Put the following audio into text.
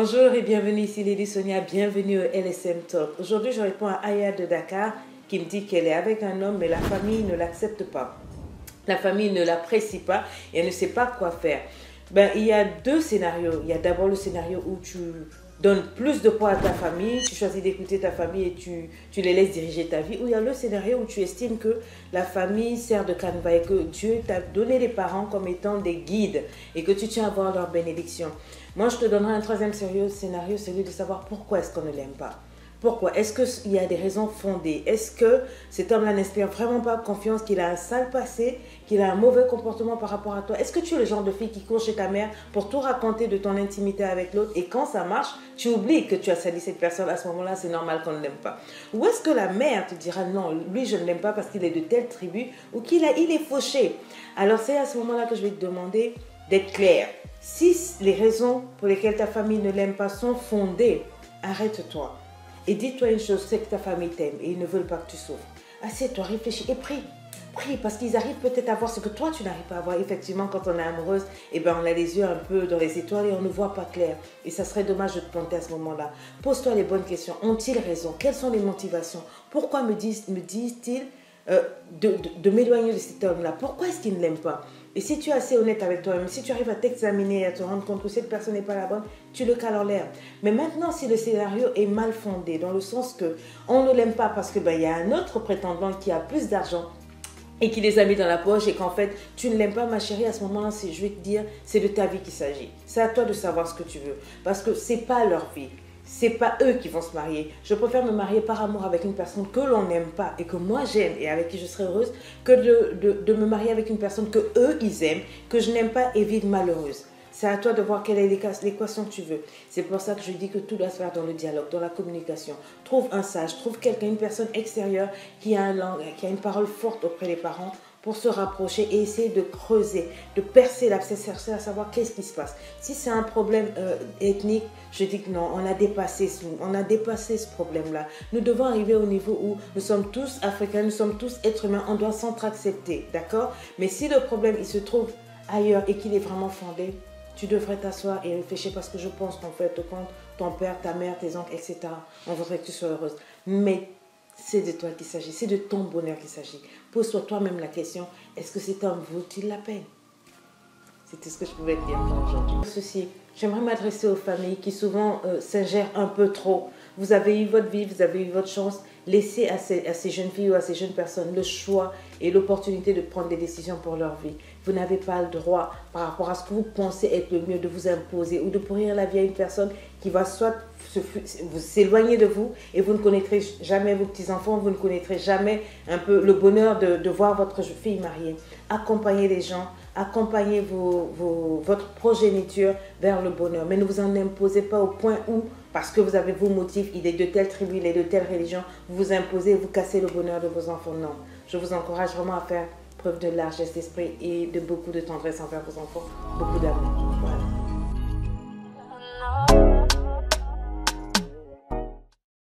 Bonjour et bienvenue ici Lady Sonia, bienvenue au LSM Talk. Aujourd'hui je réponds à Aya de Dakar qui me dit qu'elle est avec un homme mais la famille ne l'accepte pas. La famille ne l'apprécie pas et elle ne sait pas quoi faire. Il y a deux scénarios. Il y a d'abord le scénario où tu donnes plus de poids à ta famille, tu choisis d'écouter ta famille et tu les laisses diriger ta vie. Ou il y a le scénario où tu estimes que la famille sert de canevas et que Dieu t'a donné les parents comme étant des guides et que tu tiens à voir leur bénédiction. Moi, je te donnerai un troisième scénario, celui de savoir pourquoi est-ce qu'on ne l'aime pas. Pourquoi? Est-ce qu'il y a des raisons fondées? Est-ce que cet homme-là n'inspire vraiment pas confiance, qu'il a un sale passé, qu'il a un mauvais comportement par rapport à toi? Est-ce que tu es le genre de fille qui court chez ta mère pour tout raconter de ton intimité avec l'autre et quand ça marche, tu oublies que tu as sali cette personne, à ce moment-là, c'est normal qu'on ne l'aime pas? Ou est-ce que la mère te dira non, lui je ne l'aime pas parce qu'il est de telle tribu ou il est fauché? Alors c'est à ce moment-là que je vais te demander d'être clair. Si les raisons pour lesquelles ta famille ne l'aime pas sont fondées, arrête-toi. Et dis-toi une chose, c'est que ta famille t'aime et ils ne veulent pas que tu souffres. Assieds-toi, réfléchis et prie. Prie parce qu'ils arrivent peut-être à voir ce que toi tu n'arrives pas à voir. Effectivement, quand on est amoureuse, on a les yeux un peu dans les étoiles et on ne voit pas clair. Et ça serait dommage de te planter à ce moment-là. Pose-toi les bonnes questions. Ont-ils raison? Quelles sont les motivations? Pourquoi me disent-ils de m'éloigner de cet homme-là? Pourquoi est-ce qu'ils ne l'aiment pas? Et si tu es assez honnête avec toi-même, si tu arrives à t'examiner et à te rendre compte que cette personne n'est pas la bonne, tu le cales en l'air. Mais maintenant, si le scénario est mal fondé, dans le sens que on ne l'aime pas parce que y a un autre prétendant qui a plus d'argent et qui les a mis dans la poche et qu'en fait, tu ne l'aimes pas, ma chérie, à ce moment-là, je vais te dire, c'est de ta vie qu'il s'agit. C'est à toi de savoir ce que tu veux. Parce que ce n'est pas leur vie. C'est pas eux qui vont se marier. Je préfère me marier par amour avec une personne que l'on n'aime pas et que moi j'aime et avec qui je serai heureuse que de me marier avec une personne que eux ils aiment, que je n'aime pas et vivre malheureuse. C'est à toi de voir quelle est l'équation que tu veux. C'est pour ça que je dis que tout doit se faire dans le dialogue, dans la communication. Trouve un sage, trouve quelqu'un, une personne extérieure qui a une parole forte auprès des parents pour se rapprocher et essayer de creuser, de percer l'abcès, chercher à savoir qu'est-ce qui se passe. Si c'est un problème ethnique, je dis que non, on a dépassé ce problème-là. Nous devons arriver au niveau où nous sommes tous africains, nous sommes tous êtres humains, on doit s'entre-accepter, d'accord? Mais si le problème, il se trouve ailleurs et qu'il est vraiment fondé, tu devrais t'asseoir et réfléchir parce que je pense qu'en fait, quand ton père, ta mère, tes oncles, etc., on voudrait que tu sois heureuse. Mais c'est de toi qu'il s'agit, c'est de ton bonheur qu'il s'agit. Pose-toi toi-même la question, est-ce que cet homme vaut-il la peine? C'est tout ce que je pouvais te dire pour aujourd'hui. Ceci, j'aimerais m'adresser aux familles qui souvent s'ingèrent un peu trop. Vous avez eu votre vie, vous avez eu votre chance. Laissez à ces jeunes filles ou à ces jeunes personnes le choix et l'opportunité de prendre des décisions pour leur vie. Vous n'avez pas le droit, par rapport à ce que vous pensez être le mieux, de vous imposer ou de pourrir la vie à une personne qui va soit s'éloigner de vous et vous ne connaîtrez jamais vos petits-enfants, vous ne connaîtrez jamais un peu le bonheur de voir votre fille mariée. Accompagnez les gens, accompagnez votre progéniture vers le bonheur. Mais ne vous en imposez pas au point où, parce que vous avez vos motifs, il est de telle tribu, il est de telle religion, vous vous imposez et vous cassez le bonheur de vos enfants. Non, je vous encourage vraiment à faire preuve de largesse d'esprit et de beaucoup de tendresse envers vos enfants, beaucoup d'amour.